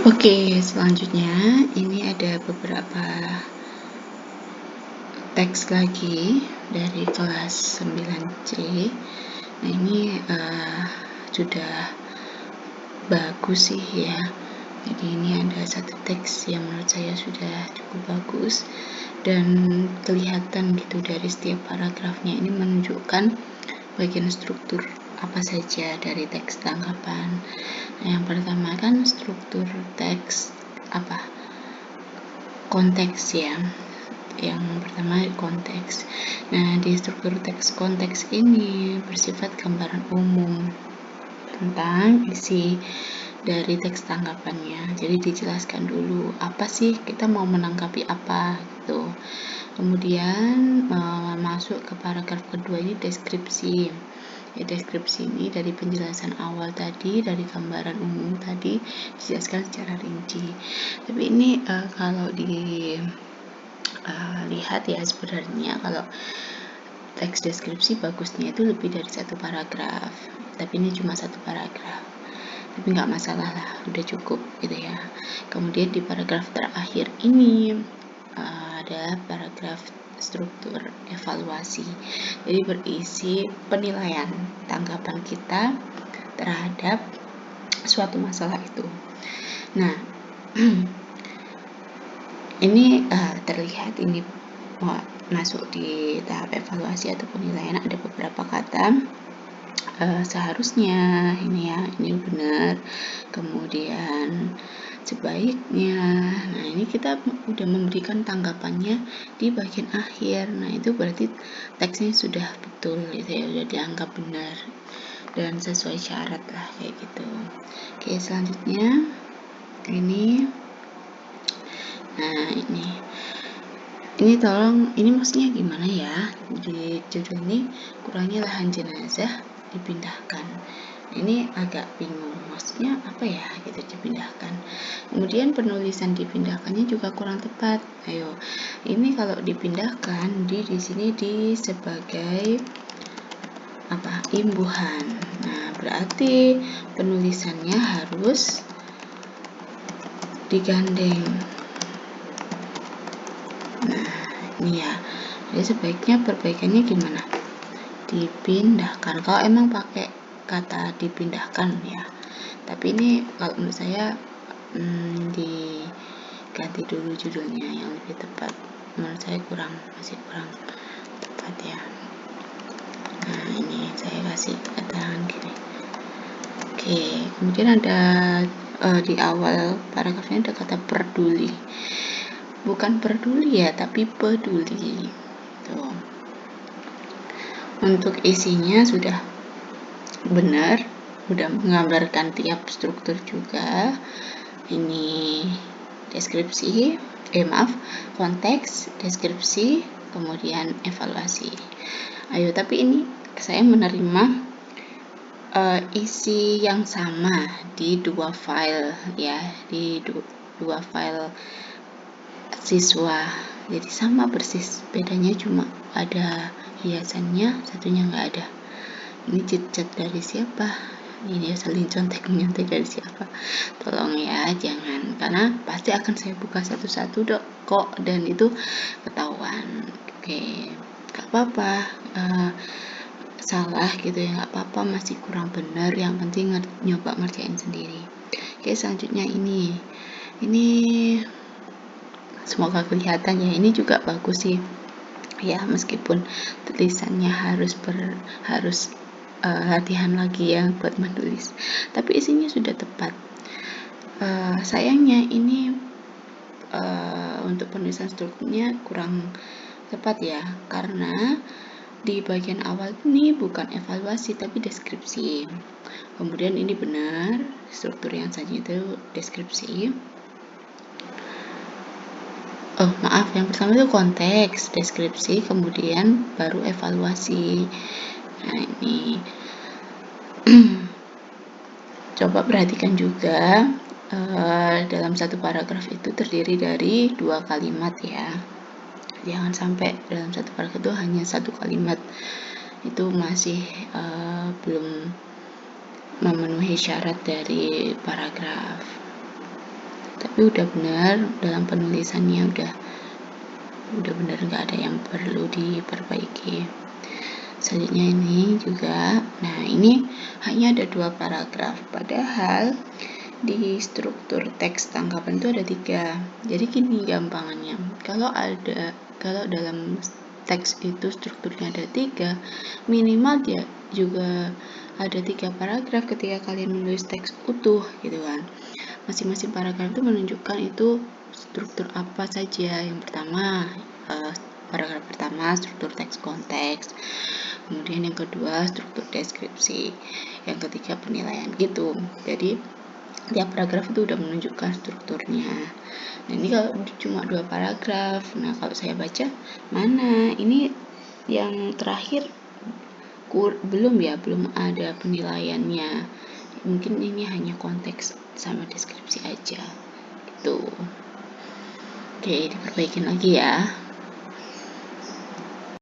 Oke, selanjutnya ini ada beberapa teks lagi dari kelas 9C. Nah, ini sudah bagus sih ya. Jadi ini ada satu teks yang menurut saya sudah cukup bagus dan kelihatan gitu dari setiap paragrafnya ini menunjukkan bagian struktur apa saja dari teks tanggapan. Nah, yang pertama kan struktur teks konteks ya. Yang pertama konteks. Nah, di struktur teks konteks ini bersifat gambaran umum tentang isi dari teks tanggapannya. Jadi dijelaskan dulu apa sih kita mau menanggapi apa gitu. Kemudian masuk ke paragraf kedua ini deskripsi. Ya, deskripsi ini dari penjelasan awal tadi, dari gambaran umum tadi dijelaskan secara rinci. Tapi ini kalau lihat ya, sebenarnya kalau teks deskripsi bagusnya itu lebih dari satu paragraf, tapi ini cuma satu paragraf, tapi nggak masalah lah, udah cukup gitu ya. Kemudian di paragraf terakhir ini ada paragraf struktur evaluasi, jadi berisi penilaian tanggapan kita terhadap suatu masalah itu. Nah, ini terlihat ini masuk di tahap evaluasi atau penilaian. Ada beberapa kata seharusnya ini ya, ini benar, kemudian sebaiknya. Nah, ini kita udah memberikan tanggapannya di bagian akhir. Nah, itu berarti teksnya sudah betul gitu ya, sudah dianggap benar dan sesuai syarat lah kayak gitu. Oke, selanjutnya ini. Nah, ini tolong, ini maksudnya gimana ya, di judul ini kurangnya lahan jenazah dipindahkan. Ini agak bingung, maksudnya apa ya gitu dipindahkan. Kemudian penulisan dipindahkannya juga kurang tepat. Ayo, ini kalau dipindahkan di sini sebagai imbuhan. Nah, berarti penulisannya harus digandeng. Nah, ini ya, jadi sebaiknya perbaikannya gimana? Dipindahkan, kalau emang pakai kata dipindahkan ya. Tapi ini kalau menurut saya diganti dulu judulnya yang lebih tepat. Menurut saya masih kurang tepat ya. Nah, ini saya kasih keterangan gini. Oke, kemudian ada di awal paragrafnya ada kata peduli. Bukan peduli ya, tapi peduli. Tuh. Untuk isinya sudah benar, sudah menggambarkan tiap struktur juga. Ini deskripsi, konteks, deskripsi, kemudian evaluasi. Ayo, tapi ini saya menerima isi yang sama di dua file ya, di dua file siswa. Jadi sama persis, bedanya cuma ada hiasannya, satunya nggak ada. Ini chit-chat dari siapa? Ini saling contek menyontek dari siapa? Tolong ya, jangan, karena pasti akan saya buka satu-satu kok, dan itu ketahuan. Oke, nggak apa-apa, salah gitu ya, nggak apa-apa, masih kurang benar, yang penting nyoba ngerjain sendiri. Oke, selanjutnya ini semoga kelihatan ya, ini juga bagus sih ya, meskipun tulisannya harus latihan lagi ya buat menulis, tapi isinya sudah tepat. Sayangnya ini untuk penulisan strukturnya kurang tepat ya, karena di bagian awal ini bukan evaluasi tapi deskripsi. Kemudian ini benar, struktur yang saja itu deskripsi. Yang pertama itu konteks, deskripsi, kemudian baru evaluasi. Nah, ini coba perhatikan juga, dalam satu paragraf itu terdiri dari 2 kalimat ya. Jangan sampai dalam satu paragraf itu hanya 1 kalimat, itu masih belum memenuhi syarat dari paragraf. tapi udah benar dalam penulisannya, udah benar, nggak ada yang perlu diperbaiki. Selanjutnya ini juga, nah ini hanya ada 2 paragraf, padahal di struktur teks tangkapan itu ada 3. Jadi gini gampangannya, kalau dalam teks itu strukturnya ada 3, minimal dia juga ada 3 paragraf ketika kalian menulis teks utuh gitu kan. Masing-masing paragraf itu menunjukkan itu struktur apa saja. Yang pertama, paragraf pertama struktur teks konteks, kemudian yang kedua struktur deskripsi, yang ketiga penilaian gitu. Jadi tiap paragraf itu udah menunjukkan strukturnya. Nah ini kalau cuma 2 paragraf, nah kalau saya baca mana ini yang terakhir belum ada penilaiannya, mungkin ini hanya konteks sama deskripsi aja gitu. Oke, diperbaikin lagi ya.